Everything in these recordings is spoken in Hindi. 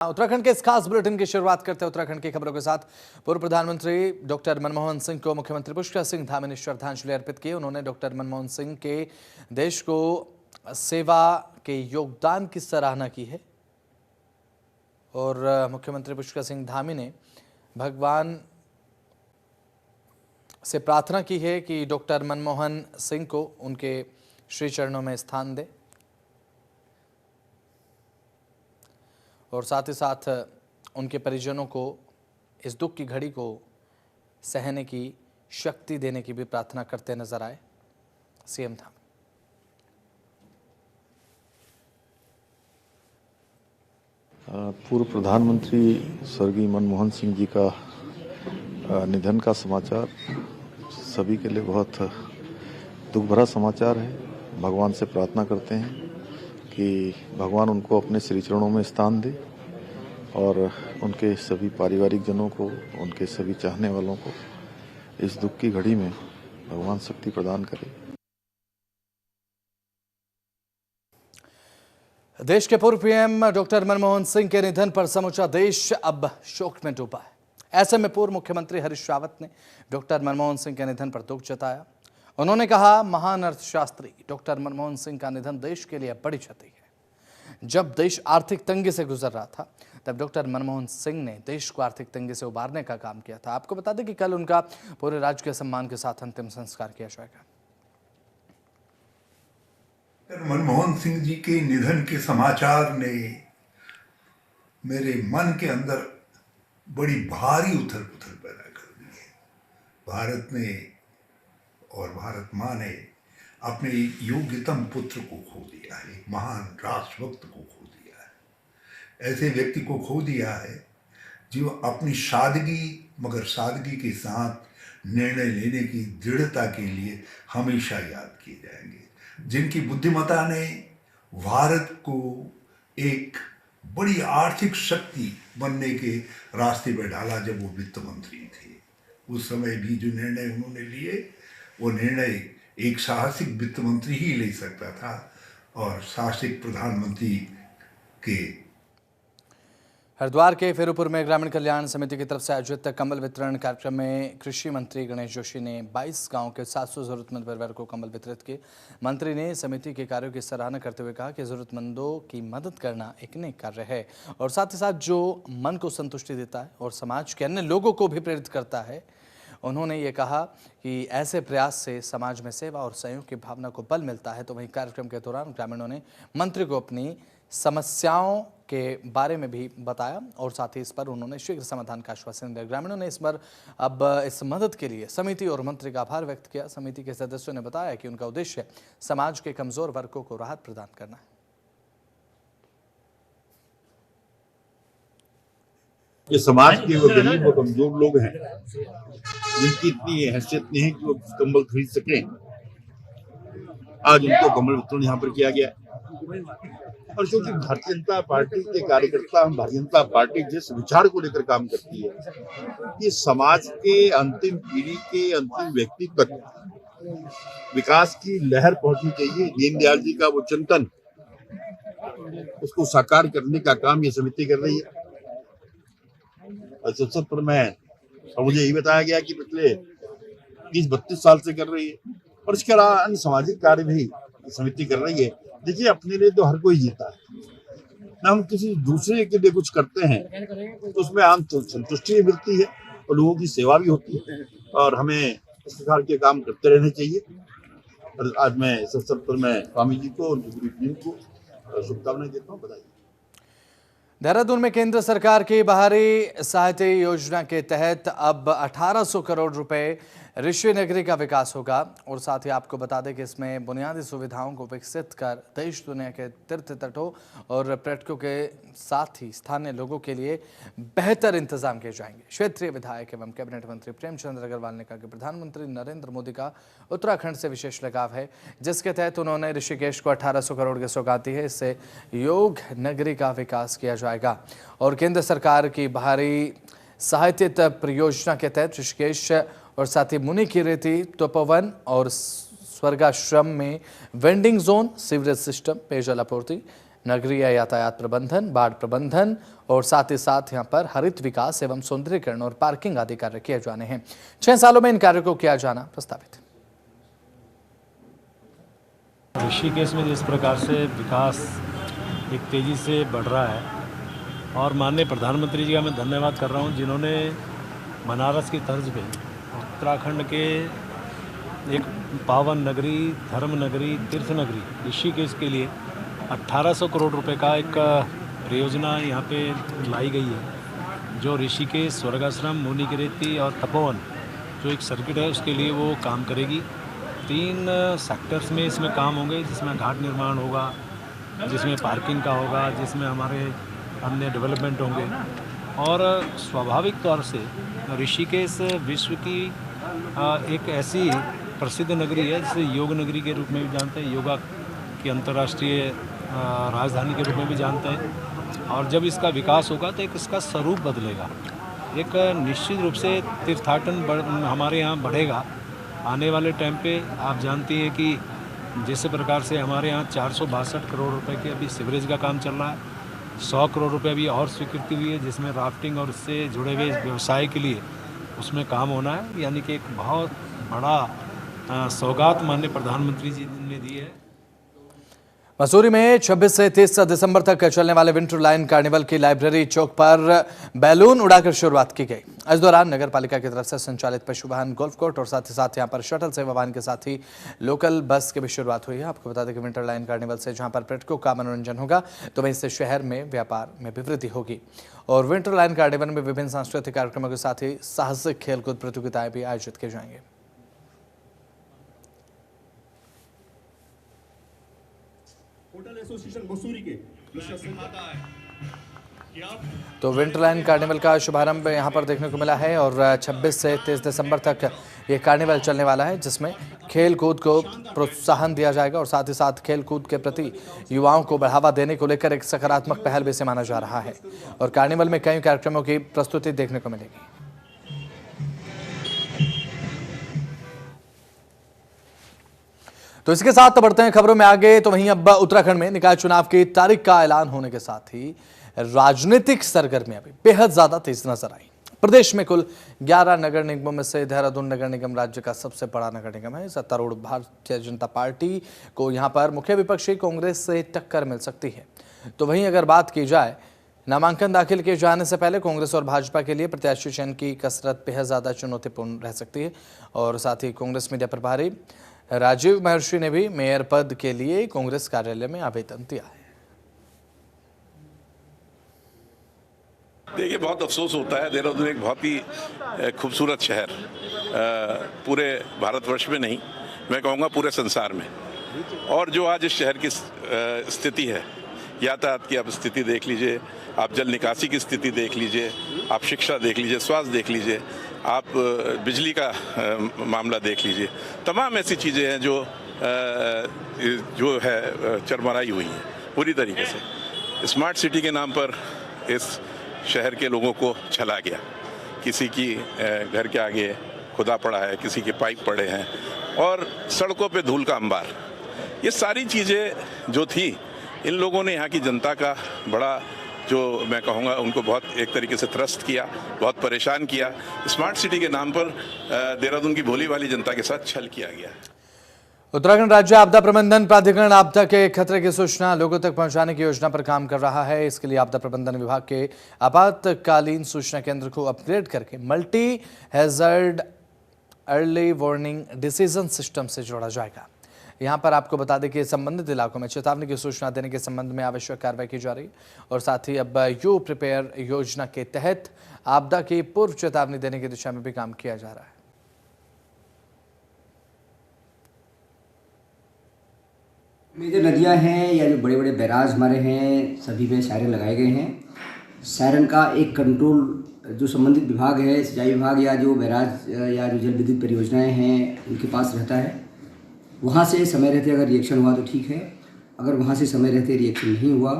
उत्तराखंड के इस खास बुलेटिन की शुरुआत करते हैं उत्तराखंड की खबरों के साथ। पूर्व प्रधानमंत्री डॉक्टर मनमोहन सिंह को मुख्यमंत्री पुष्कर सिंह धामी ने श्रद्धांजलि अर्पित की। उन्होंने डॉक्टर मनमोहन सिंह के देश को सेवा के योगदान की सराहना की है और मुख्यमंत्री पुष्कर सिंह धामी ने भगवान से प्रार्थना की है कि डॉक्टर मनमोहन सिंह को उनके श्री चरणों में स्थान दे और साथ ही साथ उनके परिजनों को इस दुख की घड़ी को सहने की शक्ति देने की भी प्रार्थना करते नजर आए सीएम धामी। पूर्व प्रधानमंत्री स्वर्गीय मनमोहन सिंह जी का निधन का समाचार सभी के लिए बहुत दुख भरा समाचार है। भगवान से प्रार्थना करते हैं कि भगवान उनको अपने श्री चरणों में स्थान दे और उनके सभी पारिवारिक जनों को, उनके सभी चाहने वालों को इस दुख की घड़ी में भगवान शक्ति प्रदान करे। देश के पूर्व पीएम डॉक्टर मनमोहन सिंह के निधन पर समूचा देश अब शोक में डूबा है। ऐसे में पूर्व मुख्यमंत्री हरीश रावत ने डॉक्टर मनमोहन सिंह के निधन पर दुख जताया। उन्होंने कहा, महान अर्थशास्त्री डॉक्टर मनमोहन सिंह का निधन देश के लिए बड़ी क्षति है। जब देश आर्थिक तंगी से गुजर रहा था तब डॉक्टर मनमोहन सिंह ने देश को आर्थिक तंगी से उबारने का काम किया था। आपको बता दें कि कल उनका पूरे राजकीय सम्मान के साथ अंतिम संस्कार किया जाएगा। मनमोहन सिंह जी के निधन के समाचार ने मेरे मन के अंदर बड़ी भारी उथल पुथल पैदा कर दी है। भारत ने और भारत माँ ने अपने योग्यतम पुत्र को खो दिया है, महान राष्ट्रभक्त को खो दिया है। ऐसे व्यक्ति को खो दिया है जो अपनी सादगी मगर सादगी के साथ निर्णय लेने की दृढ़ता के लिए हमेशा याद किए जाएंगे, जिनकी बुद्धिमत्ता ने भारत को एक बड़ी आर्थिक शक्ति बनने के रास्ते पर डाला। जब वो वित्त मंत्री थे उस समय भी जो निर्णय उन्होंने लिए वो निर्णय एक साहसिक वित्त मंत्री ही ले सकता था और साहसिक प्रधानमंत्री के। हरिद्वार के फेरूपुर में ग्रामीण कल्याण समिति की तरफ से आयोजित कंबल वितरण कार्यक्रम में कृषि मंत्री गणेश जोशी ने 22 गांव के 700 जरूरतमंद परिवार को कंबल वितरित किए। मंत्री ने समिति के कार्यों की सराहना करते हुए कहा कि जरूरतमंदों की मदद करना एक नेक कार्य है और साथ ही साथ जो मन को संतुष्टि देता है और समाज के अन्य लोगों को भी प्रेरित करता है। उन्होंने ये कहा कि ऐसे प्रयास से समाज में सेवा और सहयोग की भावना को बल मिलता है। तो वहीं कार्यक्रम के दौरान ग्रामीणों ने मंत्री को अपनी समस्याओं के बारे में भी बताया और साथ ही इस पर उन्होंने शीघ्र समाधान का आश्वासन दिया। ग्रामीणों ने इस पर अब इस मदद के लिए समिति और मंत्री का आभार व्यक्त किया। समिति के सदस्यों ने बताया कि उनका उद्देश्य समाज के कमजोर वर्गों को राहत प्रदान करना है। ये समाज के वो गरीब और कमजोर लोग हैं जिनकी इतनी हैसियत नहीं है कि वो कंबल खरीद सकें, आज उनको कंबल वितरण यहाँ पर किया गया। और क्योंकि भारतीय जनता पार्टी के कार्यकर्ता, भारतीय जनता पार्टी जिस विचार को लेकर काम करती है कि समाज के अंतिम पीढ़ी के अंतिम व्यक्ति तक विकास की लहर पहुंचनी चाहिए, दीनदयाल जी का वो चिंतन, उसको साकार करने का काम ये समिति कर रही है। इस अवसर पर और मुझे यही बताया गया कि पिछले 30-32 साल से कर रही है और इसके अलावा अन्य सामाजिक कार्य भी समिति कर रही है। देखिए, अपने लिए तो हर कोई जीता है ना, हम किसी दूसरे के लिए कुछ करते हैं तो उसमें आम संतुष्टि भी मिलती है और लोगों की सेवा भी होती है और हमें इस प्रकार के काम करते रहने चाहिए। और आज मैं इस अवसर पर मैं स्वामी जी को, उनकी पूरी टीम को शुभकामनाएं देता हूँ, बधाई। देहरादून में केंद्र सरकार की बाहरी सहायता योजना के तहत अब 1800 करोड़ रुपए ऋषि नगरी का विकास होगा और साथ ही आपको बता दें कि इसमें बुनियादी सुविधाओं को विकसित कर देश दुनिया के तीर्थ तटों और पर्यटकों के साथ ही स्थानीय लोगों के लिए बेहतर इंतजाम किए जाएंगे। क्षेत्रीय विधायक एवं कैबिनेट मंत्री प्रेमचंद अग्रवाल ने कहा कि प्रधानमंत्री नरेंद्र मोदी का उत्तराखंड से विशेष लगाव है, जिसके तहत उन्होंने ऋषिकेश को 1800 करोड़ की सौगात दी है। इससे योग नगरी का विकास किया जाएगा और केंद्र सरकार की बाहरी सहायतित परियोजना के तहत ऋषिकेश और साथ ही मुनि की रेती, तपोवन और स्वर्गाश्रम में वेंडिंग जोन, सीवरेज सिस्टम, पेयजल आपूर्ति, नगरीय यातायात प्रबंधन, बाढ़ प्रबंधन और साथ ही साथ यहाँ पर हरित विकास एवं सौंदर्यीकरण और पार्किंग आदि कार्य किए जाने हैं। 6 सालों में इन कार्यों को किया जाना प्रस्तावित है। ऋषिकेश में जिस प्रकार से विकास एक तेज़ी से बढ़ रहा है और माननीय प्रधानमंत्री जी का मैं धन्यवाद कर रहा हूं, जिन्होंने बनारस की तर्ज पे उत्तराखंड के एक पावन नगरी, धर्म नगरी, तीर्थ नगरी ऋषिकेश के लिए 1800 करोड़ रुपए का एक परियोजना यहाँ पे लाई गई है, जो ऋषिकेश, स्वर्गाश्रम, मुनिकीरेती और तपोवन जो एक सर्किट है उसके लिए वो काम करेगी। 3 सेक्टर्स में इसमें काम होंगे, जिसमें घाट निर्माण होगा, जिसमें पार्किंग का होगा, जिसमें हमारे अन्य डेवलपमेंट होंगे। और स्वाभाविक तौर से ऋषिकेश विश्व की एक ऐसी प्रसिद्ध नगरी है जिसे योग नगरी के रूप में भी जानते हैं, योगा की अंतर्राष्ट्रीय राजधानी के रूप में भी जानते हैं। और जब इसका विकास होगा तो एक इसका स्वरूप बदलेगा, एक निश्चित रूप से तीर्थाटन हमारे यहाँ बढ़ेगा। आने वाले टाइम पे आप जानती हैं कि जिस प्रकार से हमारे यहाँ 462 करोड़ रुपए के अभी सीवरेज का काम चल रहा है, 100 करोड़ रुपए अभी और स्वीकृति हुई है जिसमें राफ्टिंग और इससे जुड़े हुए व्यवसाय के लिए उसमें काम होना है। यानी कि एक बहुत बड़ा सौगात माननीय प्रधानमंत्री जी ने दी है। मसूरी में 26 से 30 दिसंबर तक चलने वाले विंटर लाइन कार्निवल की लाइब्रेरी चौक पर बैलून उड़ाकर शुरुआत की गई। इस दौरान नगर पालिका की तरफ से संचालित पशु वाहन, गोल्फ कोर्ट और साथ ही साथ यहां पर शटल सेवा वाहन के साथ ही लोकल बस की भी शुरुआत हुई है। आपको बता दें कि विंटर लाइन कार्निवल से जहां पर पर्यटकों का मनोरंजन होगा तो वहीं से शहर में व्यापार में भी वृद्धि होगी। और विंटर लाइन कार्निवल में विभिन्न सांस्कृतिक कार्यक्रमों के साथ ही साहसिक खेलकूद प्रतियोगिताएं भी आयोजित की जाएंगी। होटल एसोसिएशन मसूरी के तो विंटर लाइन कार्निवल का शुभारंभ यहां पर देखने को मिला है और 26 से 30 दिसंबर तक ये कार्निवल चलने वाला है, जिसमें खेल कूद को प्रोत्साहन दिया जाएगा और साथ ही साथ खेल कूद के प्रति युवाओं को बढ़ावा देने को लेकर एक सकारात्मक पहल भी से माना जा रहा है। और कार्निवल में कई कार्यक्रमों की प्रस्तुति देखने को मिलेगी। तो इसके साथ बढ़ते हैं खबरों में आगे। तो वहीं अब उत्तराखंड में निकाय चुनाव की तारीख का ऐलान होने के साथ ही राजनीतिक सरगर्मियां भी बेहद ज्यादा तेज नजर आई। प्रदेश में कुल 11 नगर निगमों में से देहरादून नगर निगम राज्य का सबसे बड़ा नगर निगम है। सत्तारूढ़ भारतीय जनता पार्टी को यहां पर मुख्य विपक्षी कांग्रेस से टक्कर मिल सकती है। तो वहीं अगर बात की जाए नामांकन दाखिल किए जाने से पहले कांग्रेस और भाजपा के लिए प्रत्याशी चयन की कसरत बेहद ज्यादा चुनौतीपूर्ण रह सकती है। और साथ ही कांग्रेस मीडिया प्रभारी राजीव महर्षि ने भी मेयर पद के लिए कांग्रेस कार्यालय में आवेदन दिया है। देखिए, बहुत अफसोस होता है। देहरादून एक बहुत ही खूबसूरत शहर, पूरे भारतवर्ष में नहीं, मैं कहूँगा पूरे संसार में। और जो आज इस शहर की स्थिति है, यातायात की आप स्थिति देख लीजिए, आप जल निकासी की स्थिति देख लीजिए, आप शिक्षा देख लीजिए, स्वास्थ्य देख लीजिए, आप बिजली का मामला देख लीजिए, तमाम ऐसी चीज़ें हैं जो है चरमराई हुई हैं पूरी तरीके से। स्मार्ट सिटी के नाम पर इस शहर के लोगों को छला गया। किसी की घर के आगे खुदा पड़ा है, किसी के पाइप पड़े हैं और सड़कों पे धूल का अंबार। ये सारी चीज़ें जो थी, इन लोगों ने यहाँ की जनता का बड़ा, जो मैं कहूँगा, उनको बहुत एक तरीके से त्रस्त किया, बहुत परेशान किया। स्मार्ट सिटी के नाम पर देहरादून की भोली वाली जनता के साथ छल किया गया। उत्तराखंड राज्य आपदा प्रबंधन प्राधिकरण आपदा के खतरे की सूचना लोगों तक पहुंचाने की योजना पर काम कर रहा है। इसके लिए आपदा प्रबंधन विभाग के आपातकालीन सूचना केंद्र को अपग्रेड करके multi hazard early warning decision system से जोड़ा जाएगा। यहां पर आपको बता दें कि संबंधित इलाकों में चेतावनी की सूचना देने के संबंध में आवश्यक कार्रवाई की जा रही है और साथ ही अब यू प्रिपेयर योजना के तहत आपदा की पूर्व चेतावनी देने की दिशा में भी काम किया जा रहा है। मेजर नदियां हैं या जो बड़े बड़े बैराज हमारे हैं, सभी में सायरन लगाए गए हैं। सायरन का एक कंट्रोल जो संबंधित विभाग है, सिंचाई विभाग या जो बैराज या जो जल विद्युत परियोजनाएं हैं, उनके पास रहता है। वहाँ से समय रहते अगर रिएक्शन हुआ तो ठीक है, अगर वहाँ से समय रहते रिएक्शन नहीं हुआ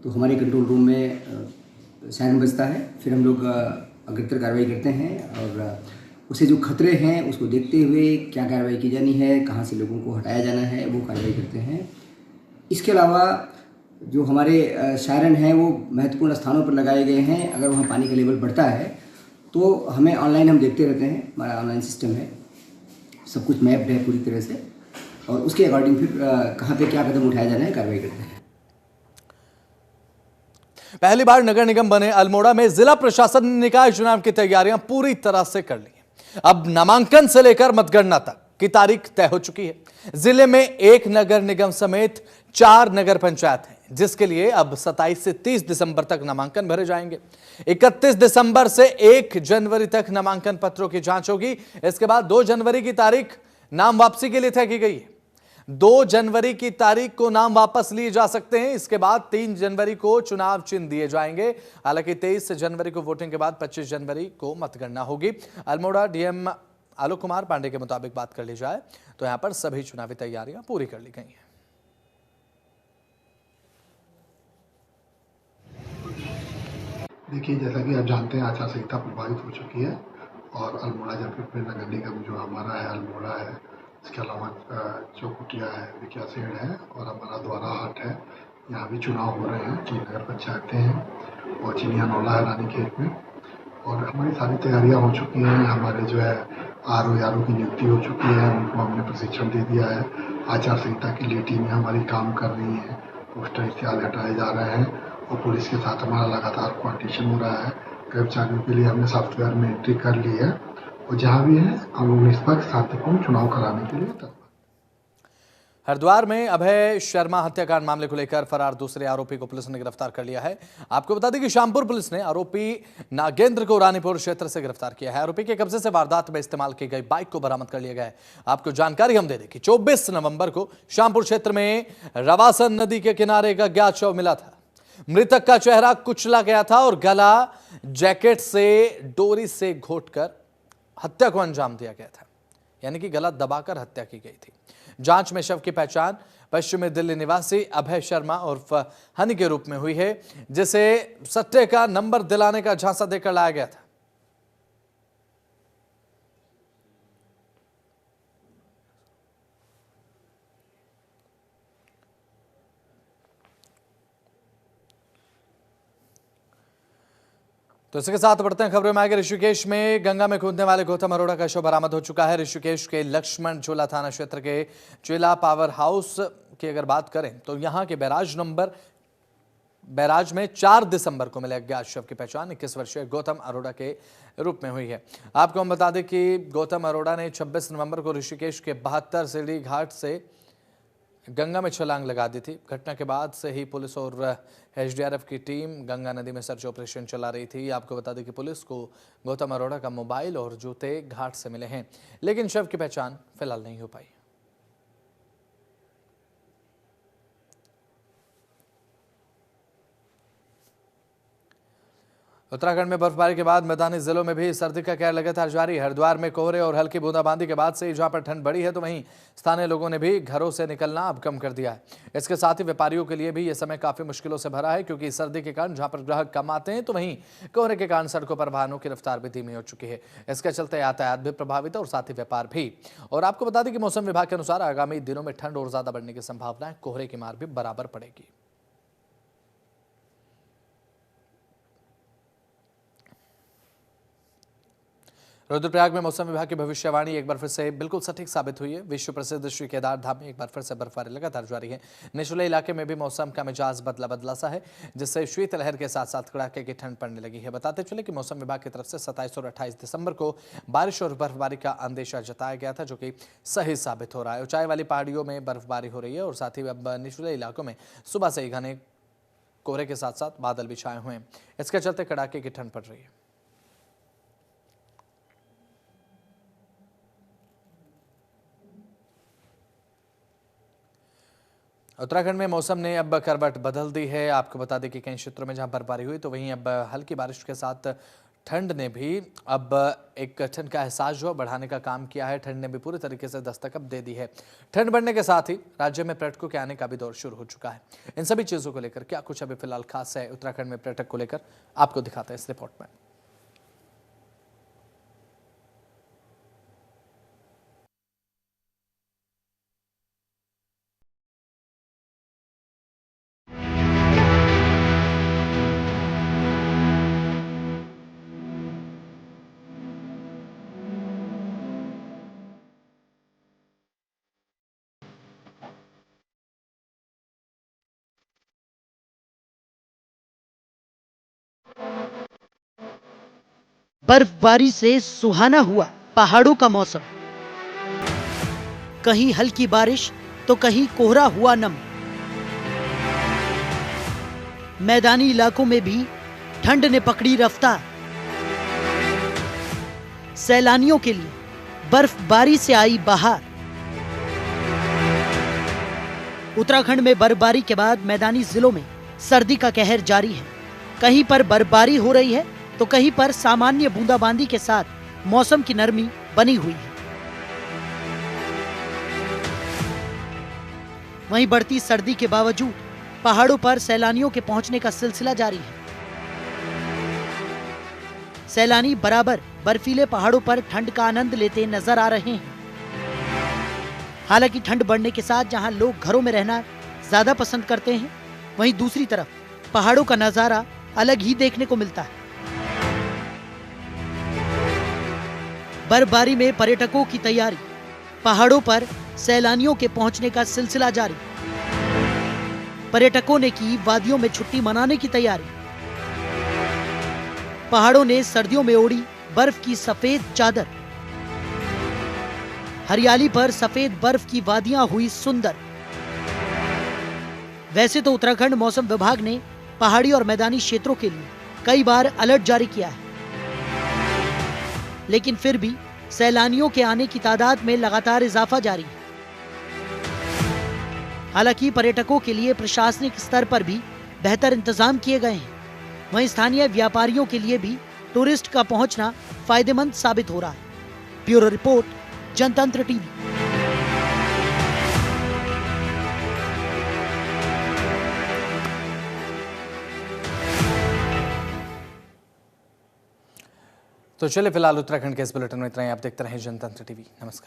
तो हमारे कंट्रोल रूम में सायरन बजता है। फिर हम लोग अग्रतर कार्रवाई करते हैं और उसे जो खतरे हैं उसको देखते हुए क्या कार्रवाई की जानी है, कहाँ से लोगों को हटाया जाना है, वो कार्रवाई करते हैं। इसके अलावा जो हमारे सायरन हैं वो महत्वपूर्ण स्थानों पर लगाए गए हैं। अगर वहाँ पानी का लेवल बढ़ता है तो हमें ऑनलाइन हम देखते रहते हैं, हमारा ऑनलाइन सिस्टम है, सब कुछ मैप्ड है पूरी तरह से, और उसके अकॉर्डिंग फिर कहाँ पे क्या कदम उठाया जाना है कार्रवाई करते हैं। पहली बार नगर निगम बने अल्मोड़ा में जिला प्रशासन ने निकाय चुनाव की तैयारियां पूरी तरह से कर ली हैं। अब नामांकन से लेकर मतगणना तक की तारीख तय हो चुकी है। जिले में 1 नगर निगम समेत 4 नगर पंचायत हैं, जिसके लिए अब 27 से 30 दिसंबर तक नामांकन भरे जाएंगे। 31 दिसंबर से 1 जनवरी तक नामांकन पत्रों की जांच होगी। इसके बाद 2 जनवरी की तारीख नाम वापसी के लिए तय की गई है। 2 जनवरी की तारीख को नाम वापस लिए जा सकते हैं। इसके बाद 3 जनवरी को चुनाव चिन्ह दिए जाएंगे। हालांकि 23 जनवरी को वोटिंग के बाद 25 जनवरी को मतगणना होगी। अल्मोड़ा डीएम आलोक कुमार पांडे के मुताबिक बात कर ली जाए तो यहां पर सभी चुनावी तैयारियां पूरी कर ली गई हैं। देखिए, जैसा कि आप जानते हैं, आचार संहिता प्रभावित हो चुकी है और अल्मोड़ा जनपद में नगर निगम जो हमारा है अल्मोड़ा है, इसके अलावा चौकुटिया है, विकासेड़ है और हमारा द्वारा हाट है। यहाँ भी चुनाव हो रहे हैं। 3 नगर पंचायतें हैं और चिनिया नौला है रानीखेत में, और हमारी सारी तैयारियाँ हो चुकी हैं। हमारे जो है आरओ की नियुक्ति हो चुकी है, उनको हमने प्रशिक्षण दे दिया है। आचार संहिता की लिए टीमें हमारी काम कर रही हैं, पोस्टर इत्यादि हटाए जा रहे हैं और पुलिस के साथ हमारा लगातार कोऑर्डिनेशन हो रहा है। कर्मचारियों के लिए हमने सॉफ्टवेयर में एंट्री कर ली है और जहाँ भी है हम निष्पक्ष शांतिपूर्ण चुनाव कराने के लिए तत्पर। हरिद्वार में अभय शर्मा हत्याकांड मामले को लेकर फरार दूसरे आरोपी को पुलिस ने गिरफ्तार कर लिया है। आपको बता दें कि श्यामपुर पुलिस ने आरोपी नागेंद्र को रानीपुर क्षेत्र से गिरफ्तार किया है। आरोपी के कब्जे से वारदात में इस्तेमाल की गई बाइक को बरामद कर लिया गया है। आपको जानकारी हम दे दें कि 24 नवंबर को श्यामपुर क्षेत्र में रवासन नदी के किनारे एक अज्ञात शव मिला था। मृतक का चेहरा कुचला गया था और गला जैकेट से डोरी से घोटकर हत्या को अंजाम दिया गया था, यानी कि गला दबाकर हत्या की गई थी। जांच में शव की पहचान पश्चिमी दिल्ली निवासी अभय शर्मा उर्फ हनी के रूप में हुई है, जिसे सट्टे का नंबर दिलाने का झांसा देकर लाया गया था। तो इसके साथ बढ़ते हैं खबरों में आगे। ऋषिकेश में गंगा में कूदने वाले गौतम अरोड़ा का शव बरामद हो चुका है। ऋषिकेश के लक्ष्मण झूला थाना क्षेत्र के चेला पावर हाउस की अगर बात करें तो यहां के बैराज में 4 दिसंबर को मिले अज्ञात शव की पहचान 21 वर्षीय गौतम अरोड़ा के रूप में हुई है। आपको हम बता दें कि गौतम अरोड़ा ने 26 नवंबर को ऋषिकेश के 72 सीढ़ी घाट से गंगा में छलांग लगा दी थी। घटना के बाद से ही पुलिस और एसडीआरएफ की टीम गंगा नदी में सर्च ऑपरेशन चला रही थी। आपको बता दें कि पुलिस को गौतम अरोड़ा का मोबाइल और जूते घाट से मिले हैं, लेकिन शव की पहचान फिलहाल नहीं हो पाई। उत्तराखंड में बर्फबारी के बाद मैदानी जिलों में भी सर्दी का कहर लगातार जारी है। हरिद्वार में कोहरे और हल्की बूंदाबांदी के बाद से ही जहां पर ठंड बढ़ी है, तो वहीं स्थानीय लोगों ने भी घरों से निकलना अब कम कर दिया है। इसके साथ ही व्यापारियों के लिए भी यह समय काफी मुश्किलों से भरा है, क्योंकि सर्दी के कारण जहां पर ग्राहक कम आते हैं, तो वहीं कोहरे के कारण सड़कों पर वाहनों की रफ्तार भी धीमी हो चुकी है। इसके चलते यातायात भी प्रभावित है और साथ ही व्यापार भी। और आपको बता दें कि मौसम विभाग के अनुसार आगामी दिनों में ठंड और ज्यादा बढ़ने की संभावना है। कोहरे की मार भी बराबर पड़ेगी। रुद्रप्रयाग में मौसम विभाग की भविष्यवाणी एक बार फिर से बिल्कुल सटीक साबित हुई है। विश्व प्रसिद्ध श्री केदार धाम में एक बार फिर से बर्फबारी लगातार जारी है। निचले इलाके में भी मौसम का मिजाज बदला सा है, जिससे शीतलहर के साथ साथ कड़ाके की ठंड पड़ने लगी है। बताते चले कि मौसम विभाग की तरफ से 27 और 28 दिसंबर को बारिश और बर्फबारी का अंदेशा जताया गया था, जो कि सही साबित हो रहा है। ऊंचाई वाली पहाड़ियों में बर्फबारी हो रही है और साथ ही अब निचले इलाकों में सुबह से ही घने कोहरे के साथ साथ बादल भी छाए हुए हैं। इसके चलते कड़ाके की ठंड पड़ रही है। उत्तराखंड में मौसम ने अब करवट बदल दी है। आपको बता दें कि कई क्षेत्रों में जहां बर्फबारी हुई, तो वहीं अब हल्की बारिश के साथ ठंड ने भी अब एक ठंड का एहसास जो बढ़ाने का काम किया है। ठंड ने भी पूरी तरीके से दस्तक अब दे दी है। ठंड बढ़ने के साथ ही राज्य में पर्यटकों के आने का भी दौर शुरू हो चुका है। इन सभी चीज़ों को लेकर क्या कुछ अभी फिलहाल खास है उत्तराखंड में पर्यटक को लेकर, आपको दिखाते हैं इस रिपोर्ट में। बर्फबारी से सुहाना हुआ पहाड़ों का मौसम। कहीं हल्की बारिश तो कहीं कोहरा हुआ नम। मैदानी इलाकों में भी ठंड ने पकड़ी रफ्तार। सैलानियों के लिए बर्फबारी से आई बहार। उत्तराखंड में बर्फबारी के बाद मैदानी जिलों में सर्दी का कहर जारी है। कहीं पर बर्फबारी हो रही है तो कहीं पर सामान्य बूंदाबांदी के साथ मौसम की नरमी बनी हुई है। वहीं बढ़ती सर्दी के बावजूद पहाड़ों पर सैलानियों के पहुंचने का सिलसिला जारी है। सैलानी बराबर बर्फीले पहाड़ों पर ठंड का आनंद लेते नजर आ रहे हैं। हालांकि ठंड बढ़ने के साथ जहां लोग घरों में रहना ज्यादा पसंद करते हैं, वहीं दूसरी तरफ पहाड़ों का नजारा अलग ही देखने को मिलता है। बर्फबारी में पर्यटकों की तैयारी। पहाड़ों पर सैलानियों के पहुंचने का सिलसिला जारी। पर्यटकों ने की वादियों में छुट्टी मनाने की तैयारी। पहाड़ों ने सर्दियों में ओढ़ी बर्फ की सफेद चादर। हरियाली पर सफेद बर्फ की वादियां हुई सुंदर। वैसे तो उत्तराखंड मौसम विभाग ने पहाड़ी और मैदानी क्षेत्रों के लिए कई बार अलर्ट जारी किया है, लेकिन फिर भी सैलानियों के आने की तादाद में लगातार इजाफा जारी है। हालांकि पर्यटकों के लिए प्रशासनिक स्तर पर भी बेहतर इंतजाम किए गए हैं। वहीं स्थानीय व्यापारियों के लिए भी टूरिस्ट का पहुंचना फायदेमंद साबित हो रहा है। ब्यूरो रिपोर्ट, जनतंत्र टीवी। तो चलिए फिलहाल उत्तराखंड के इस बुलेटिन में इतना ही। आप देखते रहें जनतंत्र टीवी। नमस्कार।